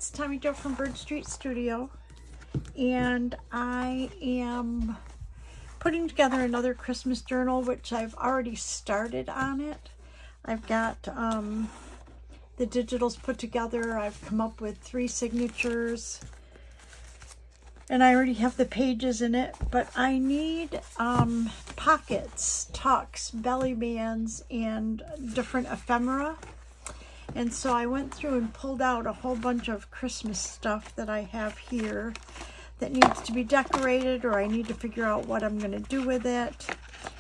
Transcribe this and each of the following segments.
It's Tammy Jo from Bird Street Studio, and I am putting together another Christmas journal, which I've already started on it. I've got the digitals put together. I've come up with 3 signatures, and I already have the pages in it, but I need pockets, tucks, belly bands, and different ephemera. And so I went through and pulled out a whole bunch of Christmas stuff that I have here that needs to be decorated, or I need to figure out what I'm going to do with it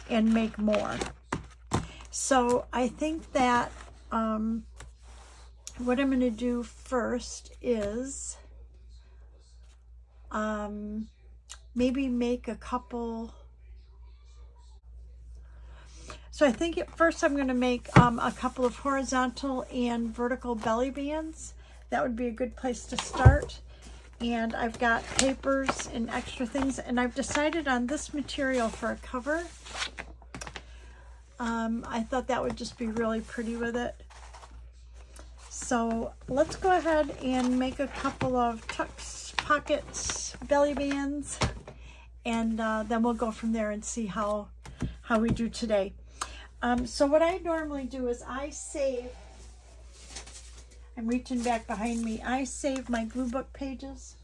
and make more. So I think that what I'm going to do first is maybe make a couple. So I think at first I'm going to make a couple of horizontal and vertical belly bands. That would be a good place to start. And I've got papers and extra things, and I've decided on this material for a cover. I thought that would just be really pretty with it. So let's go ahead and make a couple of tucks, pockets, belly bands, and then we'll go from there and see how we do today. So what I normally do is I save, I'm reaching back behind me, I save my glue book pages.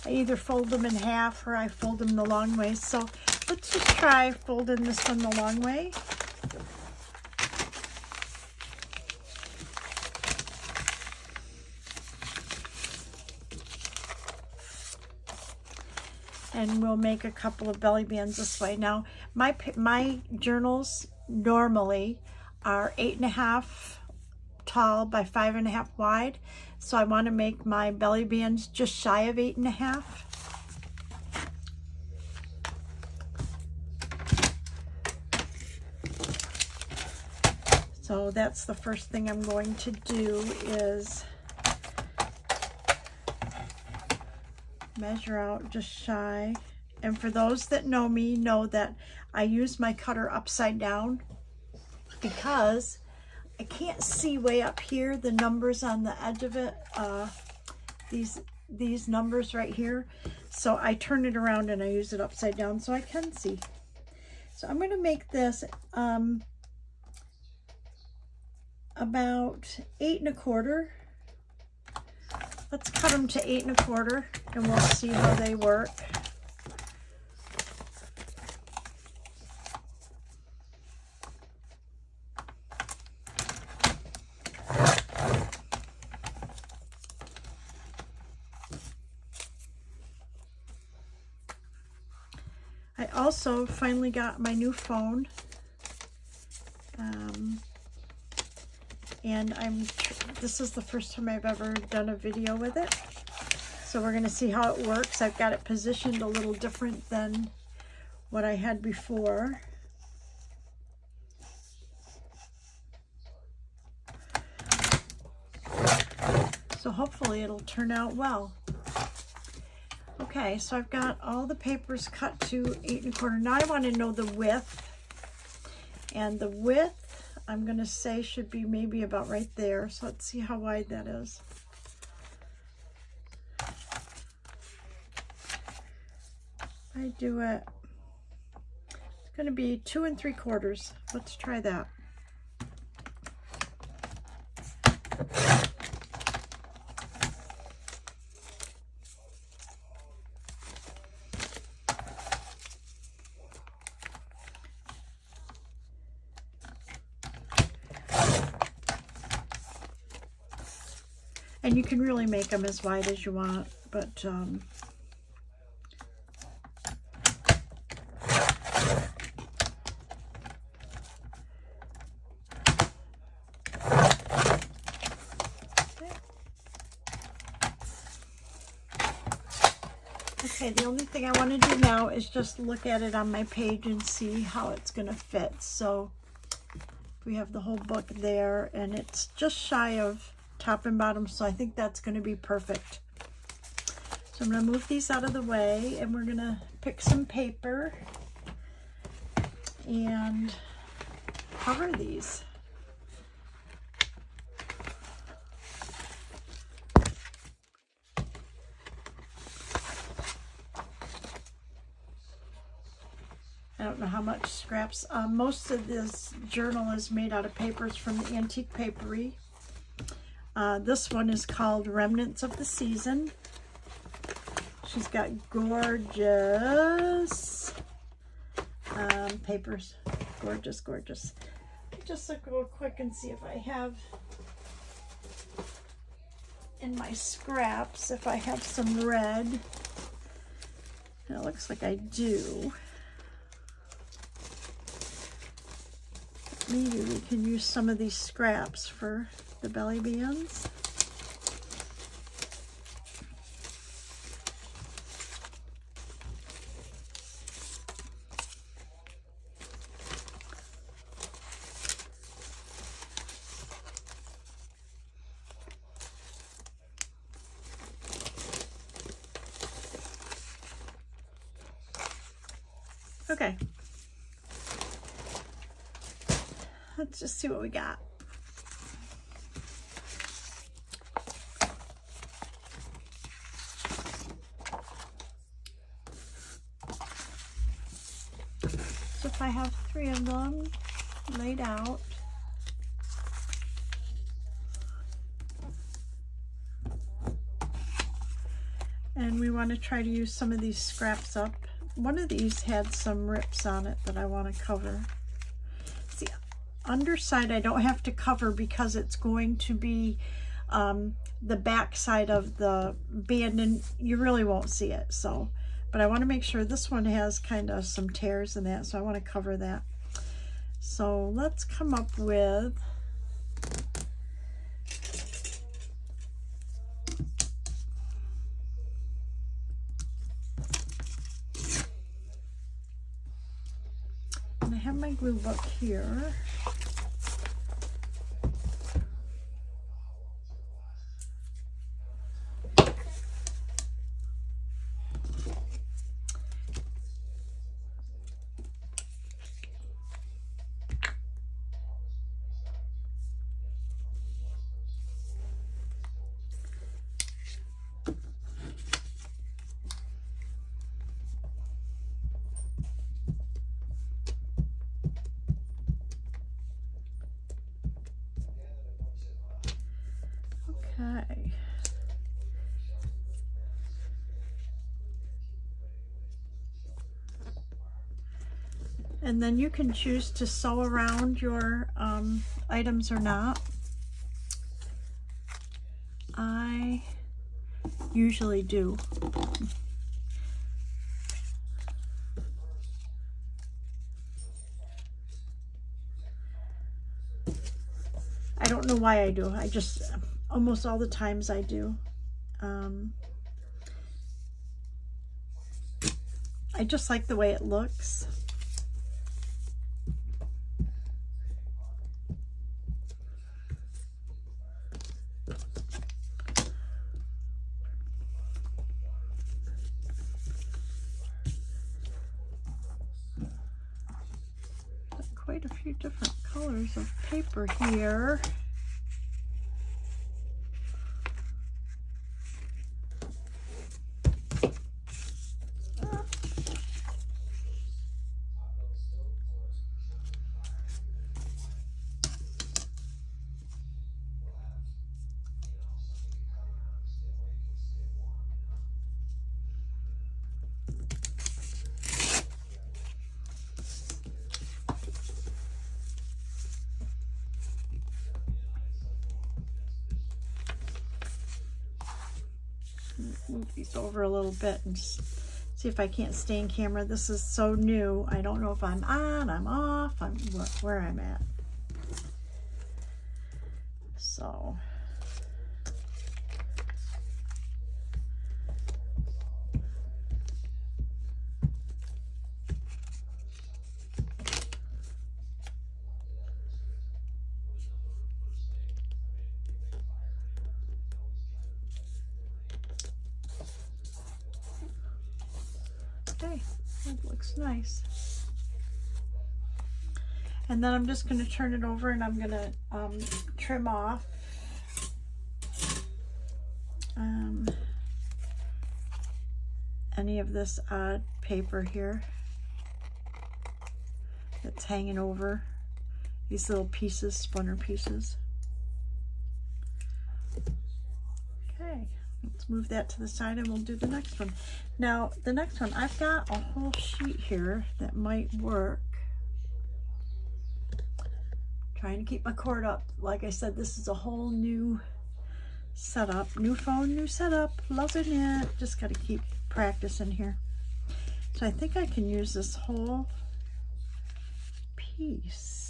I either fold them in half or I fold them the long way. So let's just try folding this one the long way. And we'll make a couple of belly bands this way. Now, my journals normally are 8.5 tall by 5.5 wide. So I want to make my belly bands just shy of 8.5. So that's the first thing I'm going to do is measure out just shy. And for those that know me, know that I use my cutter upside down because I can't see way up here the numbers on the edge of it, these numbers right here. So I turn it around and I use it upside down so I can see. So I'm going to make this about 8.25. Let's cut them to 8.25 and we'll see how they work. I also finally got my new phone. And this is the first time I've ever done a video with it. So we're going to see how it works. I've got it positioned a little different than what I had before. So hopefully it'll turn out well. Okay, so I've got all the papers cut to 8.25. Now I want to know the width. And the width, I'm going to say, should be maybe about right there. So let's see how wide that is. I do it, it's going to be 2 3/4. Let's try that. And you can really make them as wide as you want, but okay, the only thing I want to do now is just look at it on my page and see how it's going to fit. So we have the whole book there, and it's just shy of top and bottom, so I think that's going to be perfect. So So I'm going to move these out of the way, and we're going to pick some paper and cover these. I don't know how much scraps. Most of this journal is made out of papers from the Antique Papery. This one is called Remnants of the Season. She's got gorgeous papers. Gorgeous, gorgeous. Just look real quick and see if I have in my scraps, if I have some red. And it looks like I do. Maybe we can use some of these scraps for the belly bands. Okay. Let's just see what we got. So if I have 3 of them laid out, and we want to try to use some of these scraps up. One of these had some rips on it that I want to cover. See, underside I don't have to cover because it's going to be the back side of the band, and you really won't see it. So, but I want to make sure this one has kind of some tears in that, so I want to cover that. So let's come up with I have my glue book here. Okay. And then you can choose to sew around your items or not. I usually do. I don't know why I do. I just, almost all the times I do. I just like the way it looks. Quite a few different colors of paper here. Move these over a little bit and just see if I can't stay in camera. This is so new. I don't know if I'm on, I'm off, I'm where I'm at. So Okay, that looks nice. And then I'm just going to turn it over and I'm going to trim off any of this odd paper here that's hanging over these little pieces, splinter pieces. Okay, let's move that to the side and we'll do the next one. Now, the next one, I've got a whole sheet here that might work. Trying to keep my cord up. Like I said, this is a whole new setup. New phone, new setup. Loving it. Just got to keep practicing here. So I think I can use this whole piece.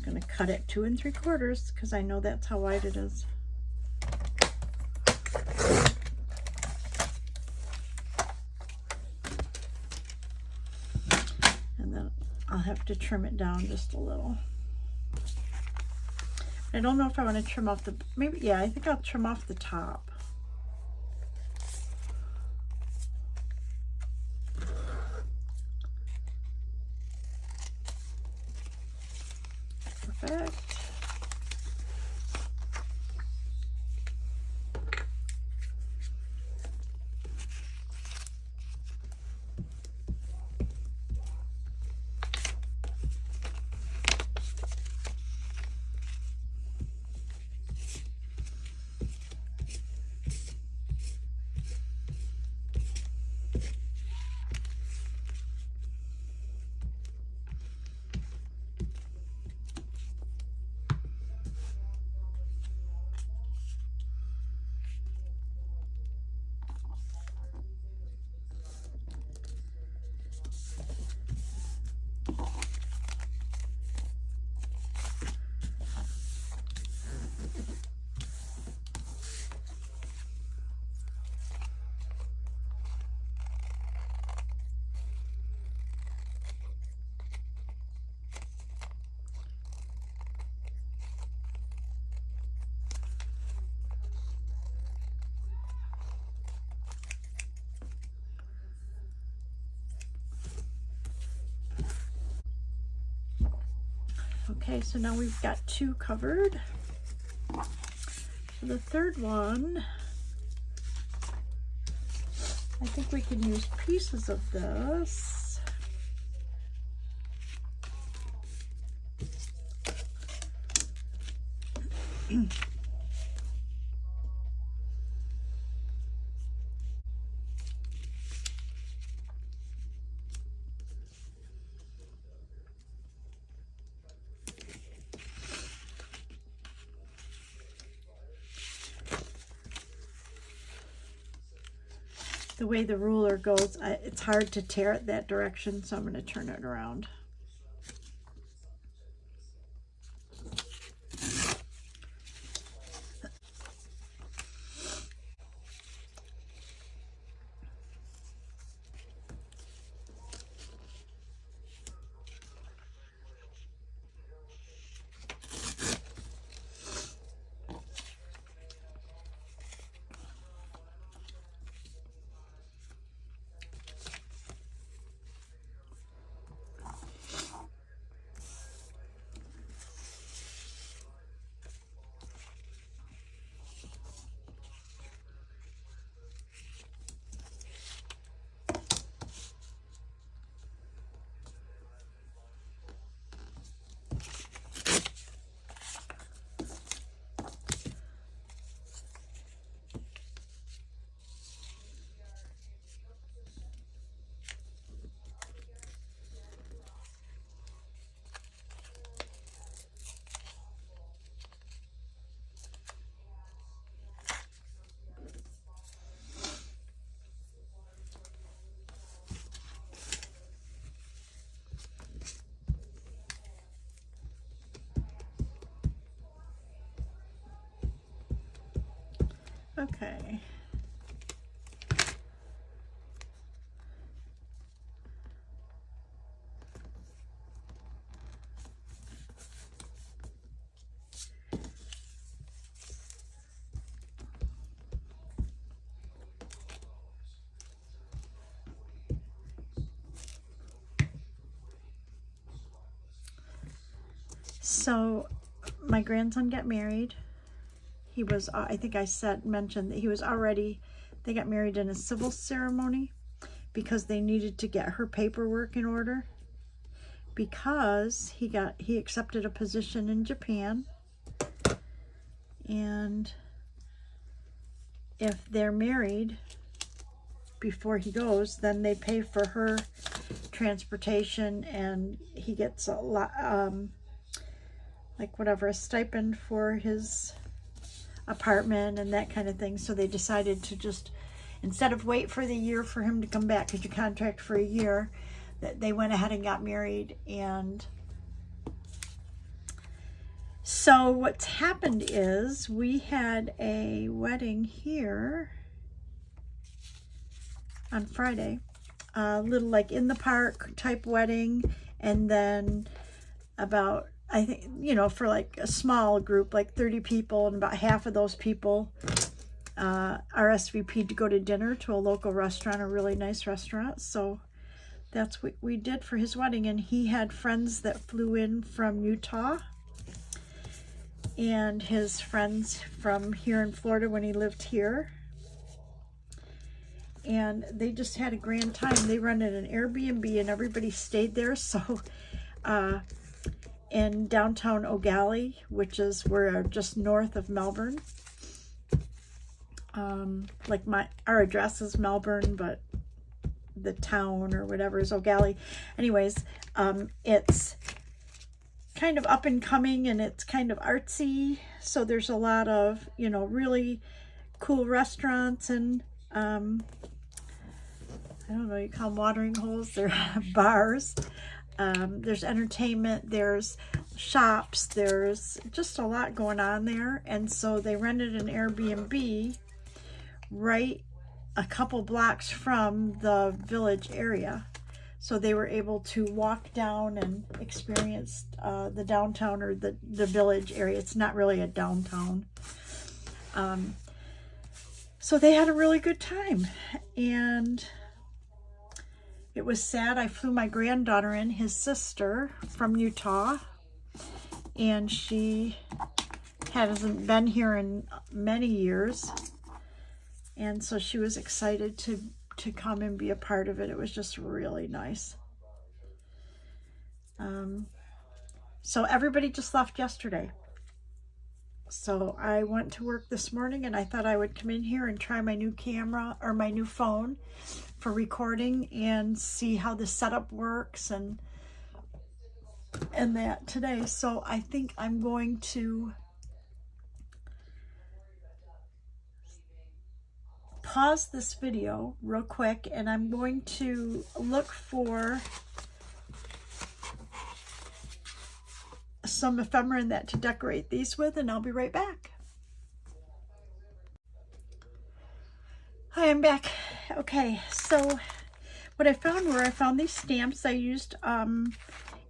Going to cut it 2 3/4 because I know that's how wide it is. And then I'll have to trim it down just a little. I don't know if I want to trim off the, maybe, yeah, I think I'll trim off the top. Perfect. Okay, so now we've got 2 covered. For the third one, I think we can use pieces of this. The way the ruler goes, it's hard to tear it that direction, so I'm going to turn it around. Okay. So my grandson got married. He was, I think I mentioned that he was already, they got married in a civil ceremony because they needed to get her paperwork in order, because he accepted a position in Japan, and if they're married before he goes, then they pay for her transportation, and he gets a lot, like whatever, a stipend for his apartment and that kind of thing. So they decided to just, instead of wait for the year for him to come back, because you contract for a year, that they went ahead and got married. And so what's happened is we had a wedding here on Friday, a little like in the park type wedding, and then about, I think, you know, for like a small group, like 30 people, and about half of those people RSVP'd to go to dinner to a local restaurant, a really nice restaurant. So that's what we did for his wedding. And he had friends that flew in from Utah, and his friends from here in Florida when he lived here. And they just had a grand time. They rented an Airbnb and everybody stayed there. So in downtown O'Galley, which is we're just north of Melbourne. Like our address is Melbourne, but the town or whatever is O'Galley. Anyways, it's kind of up and coming, and it's kind of artsy. So there's a lot of, you know, really cool restaurants, and I don't know, you call them watering holes. They're bars. There's entertainment, there's shops, there's just a lot going on there. And so they rented an Airbnb right a couple blocks from the village area. So they were able to walk down and experience the downtown, or the village area. It's not really a downtown. So they had a really good time. And it was sad. I flew my granddaughter in, his sister from Utah, and she hasn't been here in many years. And so she was excited to come and be a part of it. It was just really nice. So everybody just left yesterday. So I went to work this morning, and I thought I would come in here and try my new camera, or my new phone, for recording, and see how the setup works and that today. So I think I'm going to pause this video real quick, and I'm going to look for some ephemera in that to decorate these with, and I'll be right back. Hi, I'm back. Okay, so what I found these stamps I used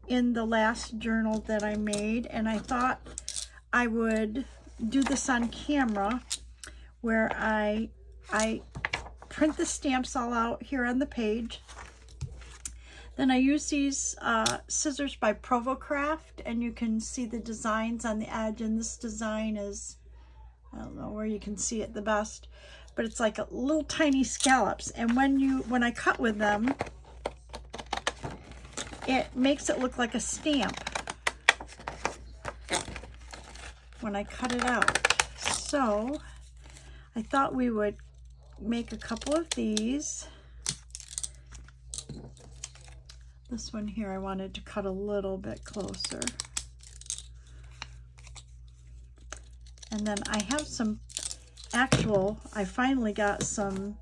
in the last journal that I made, and I thought I would do this on camera, where I print the stamps all out here on the page. Then I use these scissors by Provocraft, and you can see the designs on the edge, and this design is, I don't know where you can see it the best, but it's like a little tiny scallops. And when I cut with them, it makes it look like a stamp when I cut it out. So I thought we would make a couple of these. This one here I wanted to cut a little bit closer. And then I have some I finally got some,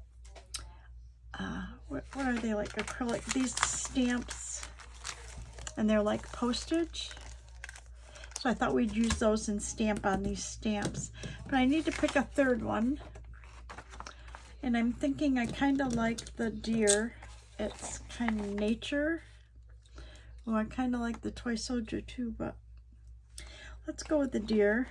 what are they, like acrylic, these stamps, and they're like postage. So I thought we'd use those and stamp on these stamps. But I need to pick a third one. And I'm thinking I kind of like the deer. It's kind of nature. Well, I kind of like the toy soldier too, but let's go with the deer.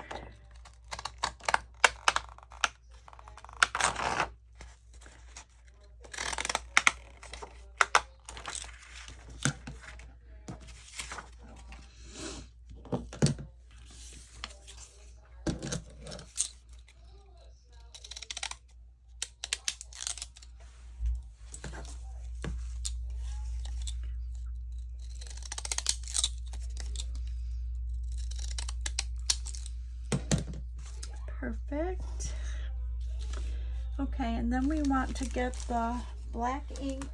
Perfect. Okay, and then we want to get the black ink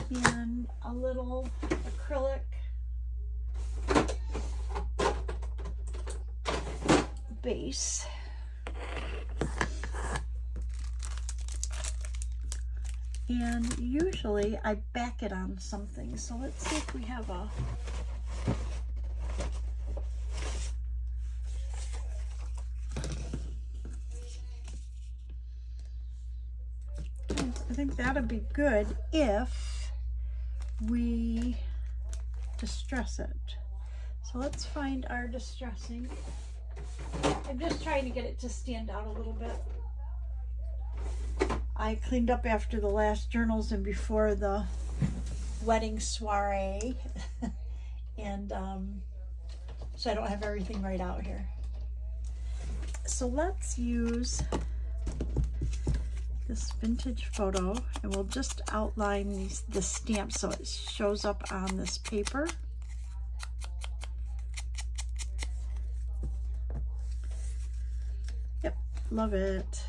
and a little acrylic base. And usually I back it on something. So let's see if we have a I think that'd be good if we distress it. So let's find our distressing. I'm just trying to get it to stand out a little bit. I cleaned up after the last journals and before the wedding soiree. And so I don't have everything right out here. So let's use this vintage photo and we'll just outline the stamp so it shows up on this paper. Yep, love it.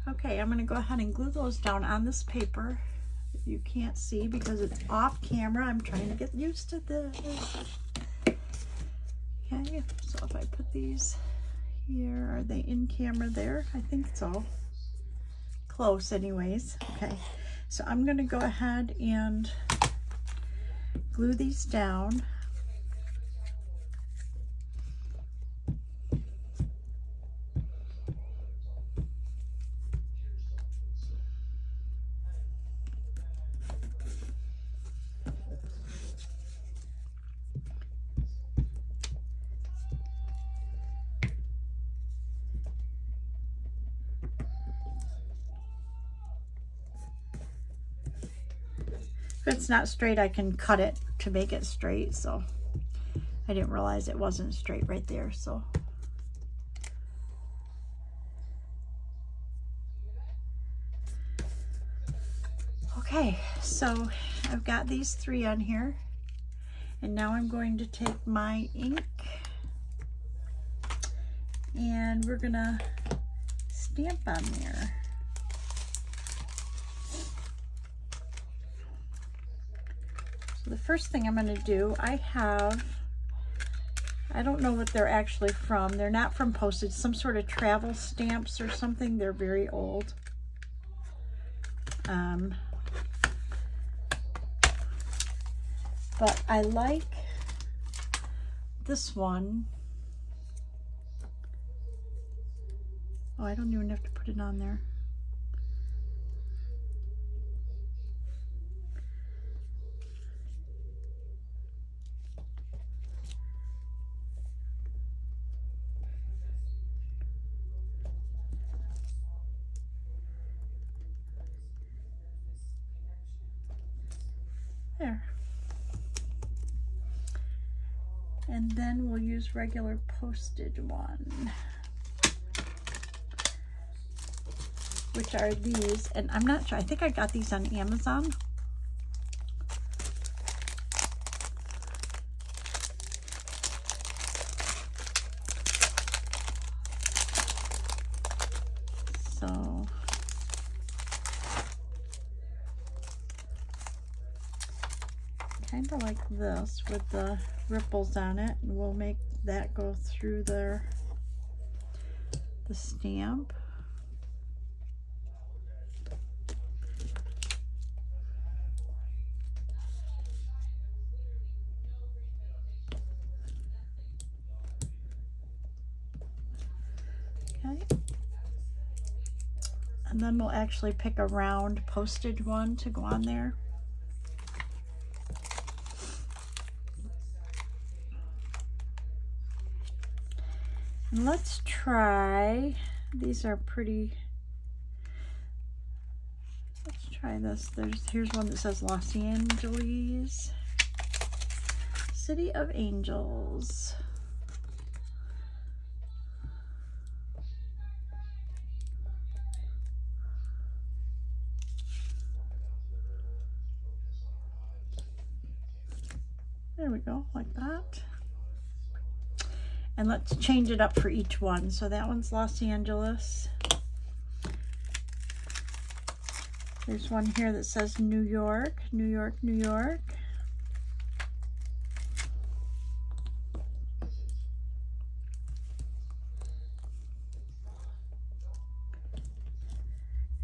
Okay, I'm going to go ahead and glue those down on this paper. You can't see because it's off camera. I'm trying to get used to this. Okay, so if I put these here, are they in camera there? I think so. Close anyways. Okay, so I'm going to go ahead and glue these down. If it's not straight, I can cut it to make it straight. So I didn't realize it wasn't straight right there. So okay, so I've got these three on here, and now I'm going to take my ink and we're gonna stamp on there. The first thing I'm going to do, I don't know what they're actually from. They're not from postage, some sort of travel stamps or something. They're very old. But I like this one. Oh, I don't even have to put it on there. There. And then we'll use regular postage one, which are these. And I'm not sure, I think I got these on Amazon. So kind of like this with the ripples on it, and we'll make that go through there, the stamp. Okay. And then we'll actually pick a round postage one to go on there. And let's try, these are pretty, let's try this. Here's one that says Los Angeles, City of Angels. There we go, like that. And let's change it up for each one. So that one's Los Angeles. There's one here that says New York, New York, New York.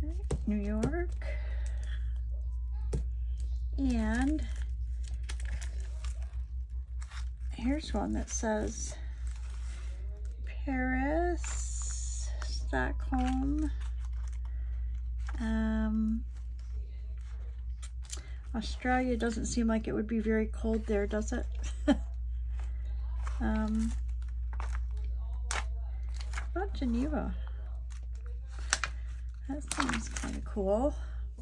Okay, New York. And here's one that says Paris, Stockholm, Australia. Doesn't seem like it would be very cold there, does it? About Geneva. That seems kind of cool.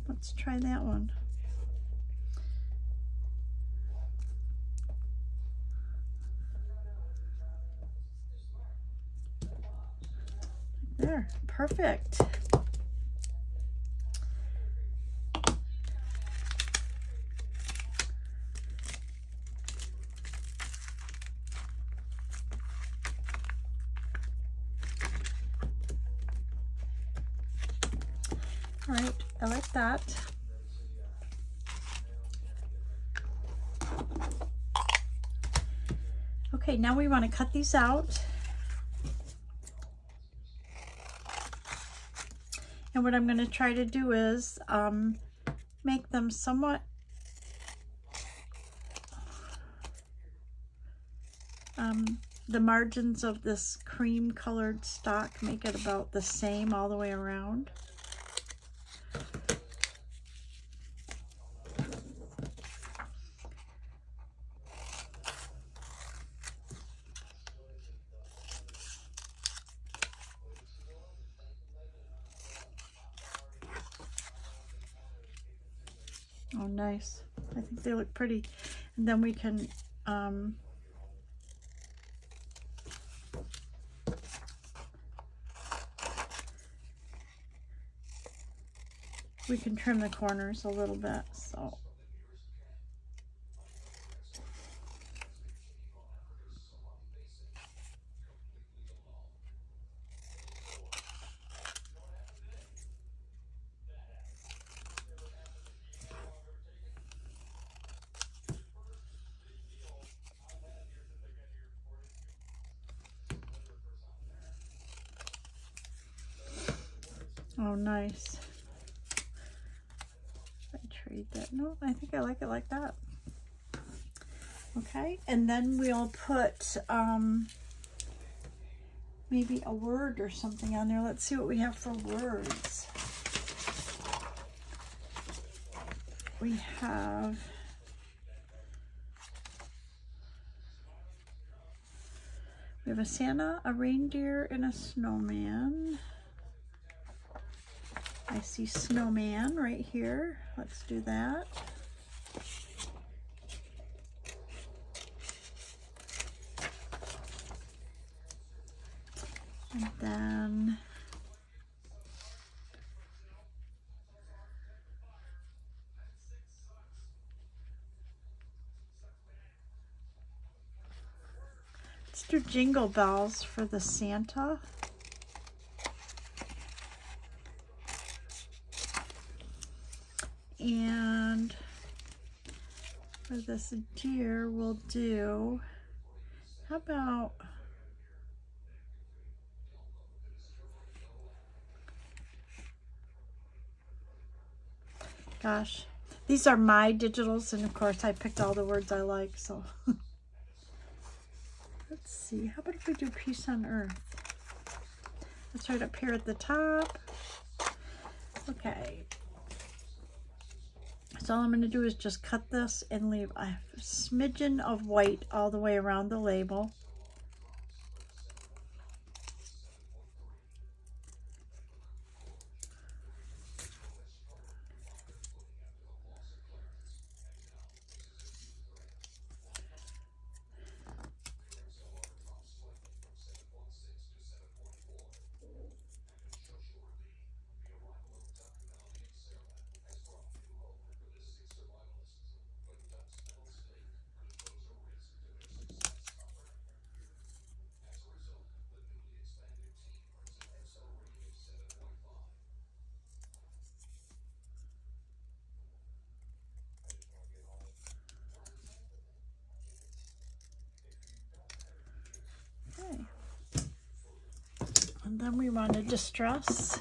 Let's try that one. There, perfect. All right, I like that. Okay, now we want to cut these out. And what I'm going to try to do is make them somewhat the margins of this cream colored stock, make it about the same all the way around. Oh, nice. I think they look pretty. And then we can trim the corners a little bit. So oh, nice. I trade that. No, I think I like it like that. Okay, and then we'll put maybe a word or something on there. Let's see what we have for words. We have a Santa, a reindeer, and a snowman. I see snowman right here. Let's do that. And then let's do jingle bells for the Santa. And for this deer, we'll do, how about, gosh, these are my digitals, and of course I picked all the words I like, so. Let's see, how about if we do Peace on Earth? Let's right up here at the top. Okay. So all I'm going to do is just cut this and leave a smidgen of white all the way around the label. And then we want to distress.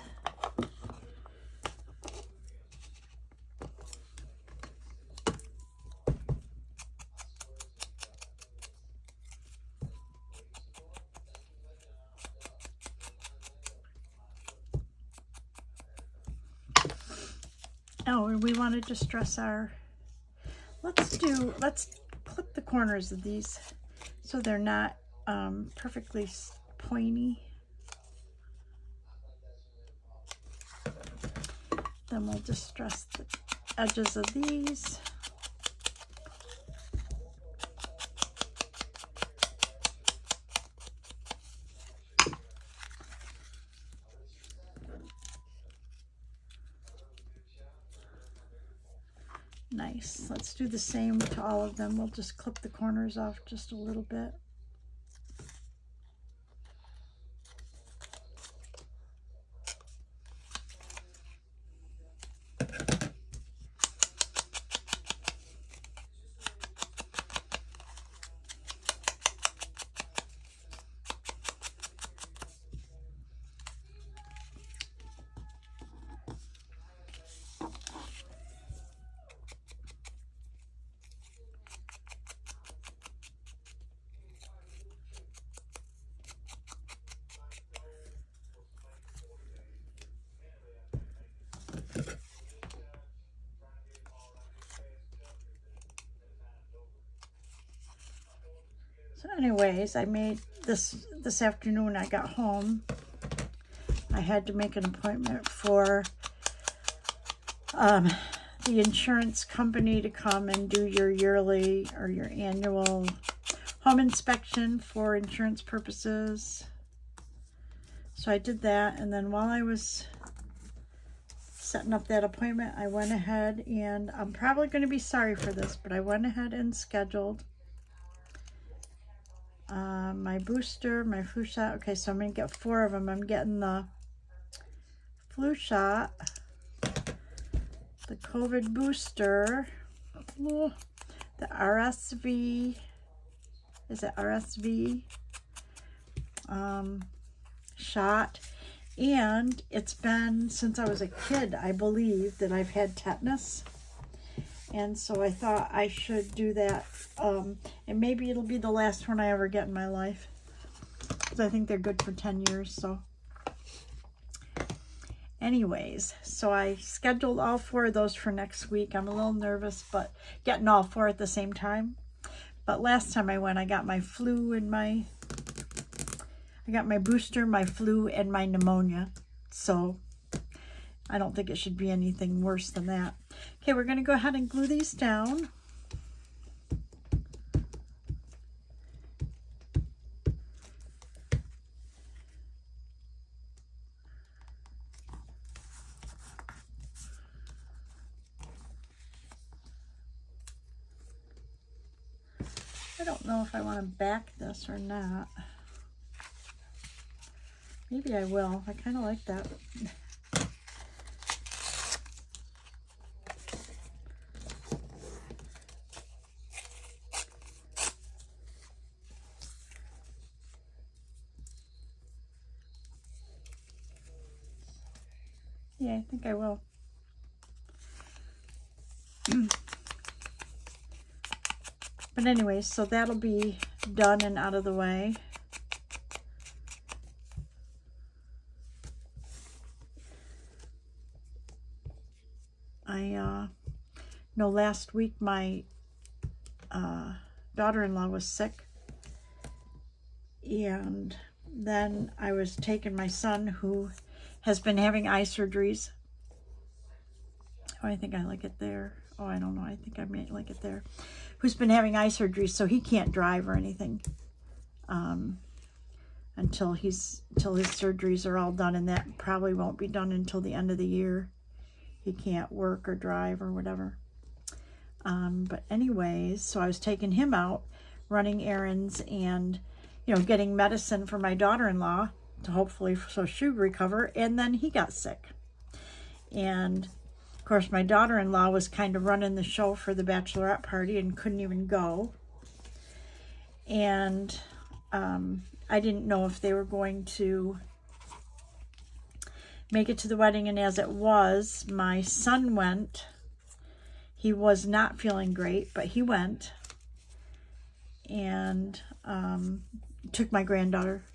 Oh, and we want to distress our, let's clip the corners of these so they're not perfectly pointy. Then we'll distress the edges of these. Nice. Let's do the same to all of them. We'll just clip the corners off just a little bit. So anyways, I made this afternoon. I got home. I had to make an appointment for the insurance company to come and do your yearly or your annual home inspection for insurance purposes. So I did that, and then while I was setting up that appointment, I went ahead, and I'm probably going to be sorry for this, but I went ahead and scheduled my booster, my flu shot. Okay, so I'm going to get 4 of them. I'm getting the flu shot, the COVID booster, the RSV, is it RSV shot, and it's been since I was a kid, I believe, that I've had tetanus. And so I thought I should do that, and maybe it'll be the last one I ever get in my life, because I think they're good for 10 years. So anyways, so I scheduled all 4 of those for next week. I'm a little nervous, but getting all 4 at the same time. But last time I went, I got my flu and I got my booster, my flu, and my pneumonia. So I don't think it should be anything worse than that. Okay, we're going to go ahead and glue these down. I don't know if I want to back this or not. Maybe I will. I kind of like that. Yeah, I think I will. But anyways, so that'll be done and out of the way. I know last week my daughter-in-law was sick, and then I was taking my son, who has been having eye surgeries. Oh, I think I like it there. Oh, I don't know. I think I may like it there. Who's been having eye surgery, so he can't drive or anything until his surgeries are all done, and that probably won't be done until the end of the year. He can't work or drive or whatever. But anyways, so I was taking him out, running errands, and getting medicine for my daughter-in-law to hopefully so she would recover. And then he got sick, and of course my daughter-in-law was kind of running the show for the bachelorette party and couldn't even go. And I didn't know if they were going to make it to the wedding, and as it was, my son went. He was not feeling great, but he went and took my granddaughter,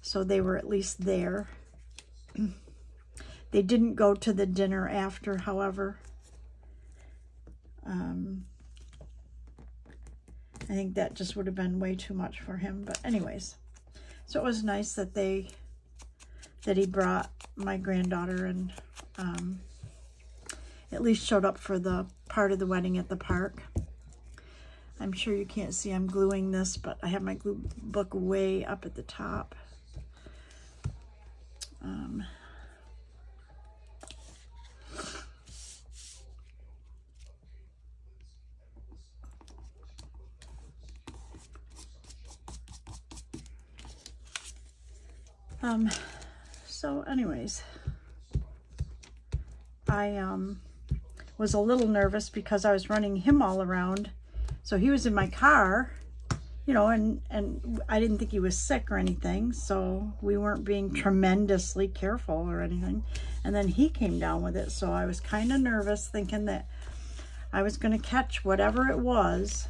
so they were at least there. They didn't go to the dinner after, however. I think that just would have been way too much for him, but anyways, so it was nice that he brought my granddaughter and at least showed up for the part of the wedding at the park. I'm sure you can't see I'm gluing this, but I have my glue book way up at the top. So anyways, I was a little nervous because I was running him all around. So he was in my car, and I didn't think he was sick or anything, so we weren't being tremendously careful or anything. And then he came down with it, so I was kind of nervous, thinking that I was going to catch whatever it was.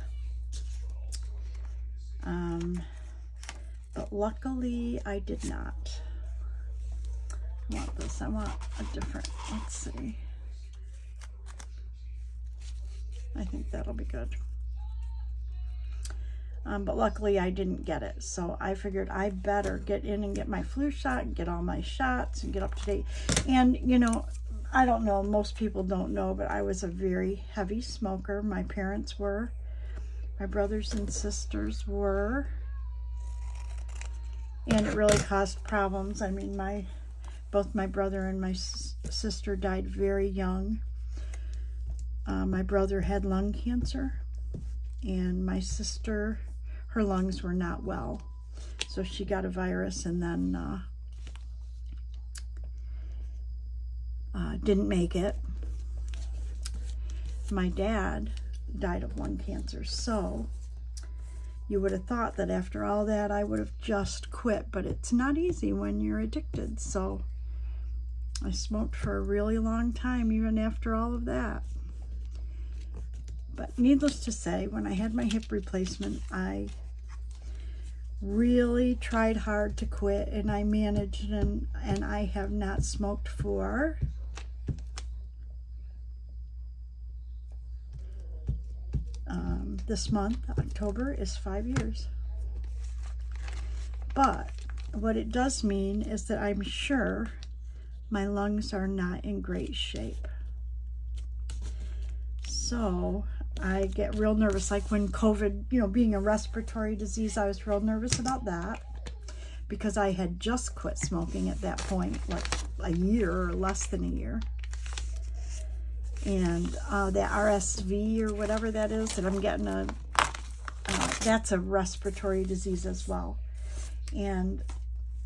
But luckily I did not. I want this. I want a different, let's see. I think that'll be good. But luckily I didn't get it. So I figured I better get in and get my flu shot and get all my shots and get up to date. And, I don't know, most people don't know, but I was a very heavy smoker. My parents were. My brothers and sisters were. And it really caused problems. I mean, both my brother and my sister died very young. My brother had lung cancer, and my sister, her lungs were not well. So she got a virus and then didn't make it. My dad died of lung cancer. So you would have thought that after all that I would have just quit, but it's not easy when you're addicted. So I smoked for a really long time, even after all of that. But needless to say, when I had my hip replacement, I really tried hard to quit, and I managed, and I have not smoked for this month, October, is 5 years. But what it does mean is that I'm sure my lungs are not in great shape. So I get real nervous, like when COVID, being a respiratory disease, I was real nervous about that because I had just quit smoking at that point, like a year or less than a year. And that RSV or whatever that is, that I'm getting that's a respiratory disease as well. And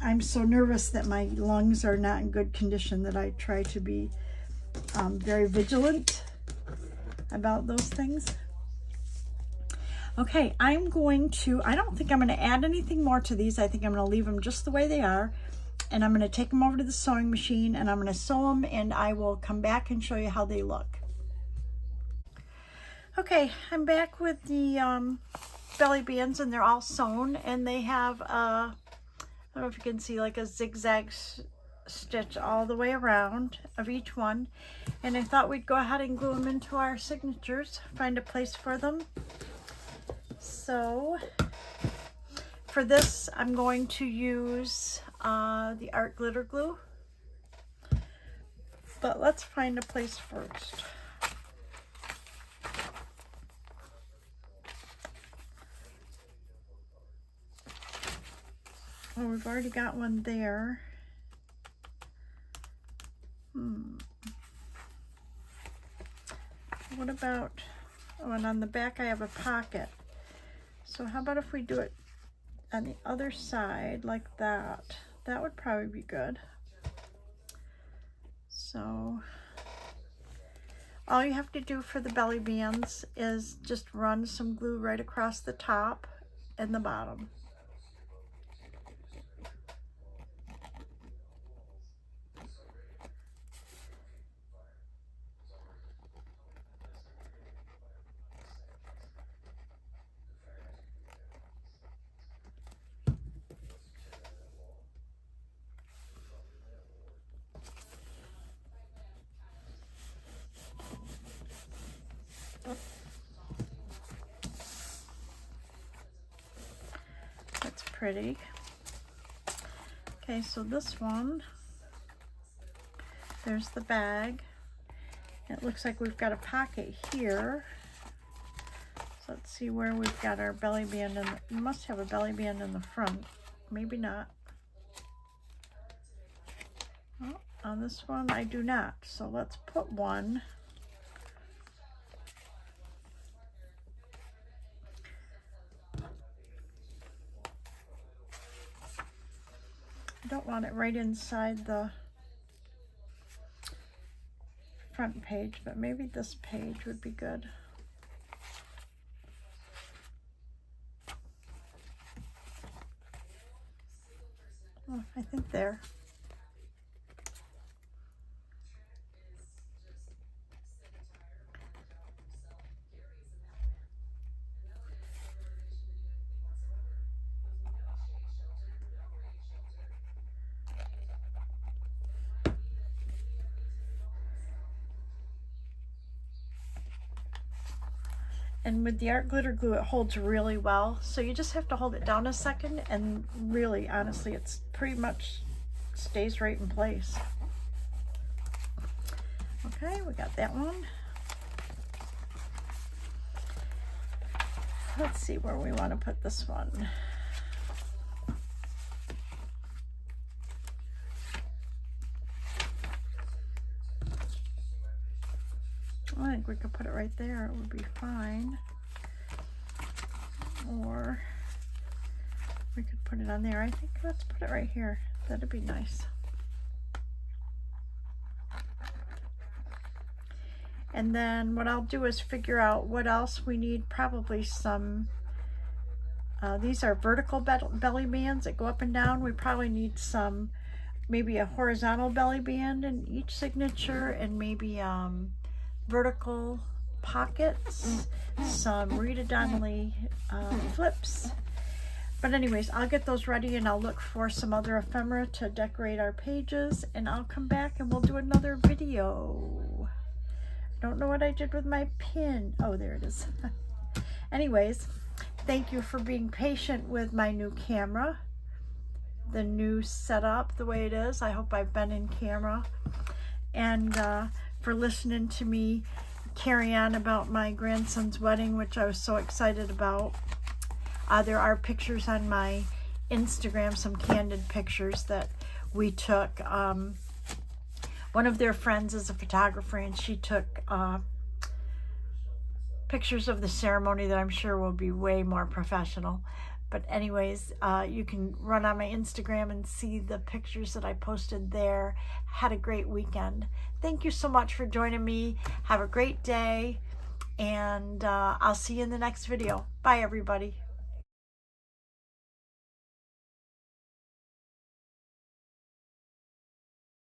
I'm so nervous that my lungs are not in good condition that I try to be very vigilant about those things. Okay, I don't think I'm going to add anything more to these. I think I'm going to leave them just the way they are. and I'm going to take them over to the sewing machine and I'm going to sew them, and I will come back and show you how they look. Okay, I'm back with the belly bands, and they're all sewn, and they have I don't know if you can see, like a zigzag stitch all the way around of each one. And I thought we'd go ahead and glue them into our signatures, find a place for them. So for this, I'm going to use the Art Glitter Glue. But let's find a place first. Oh, we've already got one there. What about, oh, and on the back I have a pocket. So how about if we do it on the other side like that? That would probably be good. So all you have to do for the belly bands is just run some glue right across the top and the bottom. That's pretty. Okay, so this one, there's the bag. It looks like we've got a pocket here. So let's see where we've got our belly band. We must have a belly band in the front. Maybe not. Oh, on this one I do not. So let's put one. I don't want it right inside the front page, but maybe this page would be good. Oh, I think there. And with the Art Glitter Glue, it holds really well. So you just have to hold it down a second, and really, honestly, it's pretty much stays right in place. Okay, we got that one. Let's see where we want to put this one. I think we could put it right there. It would be fine. Or we could put it on there. I think let's put it right here. That'd be nice. And then what I'll do is figure out what else we need. Probably some, these are vertical belly bands that go up and down. We probably need some, maybe a horizontal belly band in each signature, and maybe vertical pockets, some Rita Donnelly flips. But anyways, I'll get those ready, and I'll look for some other ephemera to decorate our pages, and I'll come back and we'll do another video. Don't know what I did with my pin. Oh, there it is. Anyways, thank you for being patient with my new camera, the new setup, the way it is. I hope I've been in camera, and for listening to me carry on about my grandson's wedding, which I was so excited about. There are pictures on my Instagram, some candid pictures that we took. One of their friends is a photographer, and she took pictures of the ceremony that I'm sure will be way more professional. But anyways, you can run on my Instagram and see the pictures that I posted there. Had a great weekend. Thank you so much for joining me. Have a great day, and I'll see you in the next video. Bye, everybody.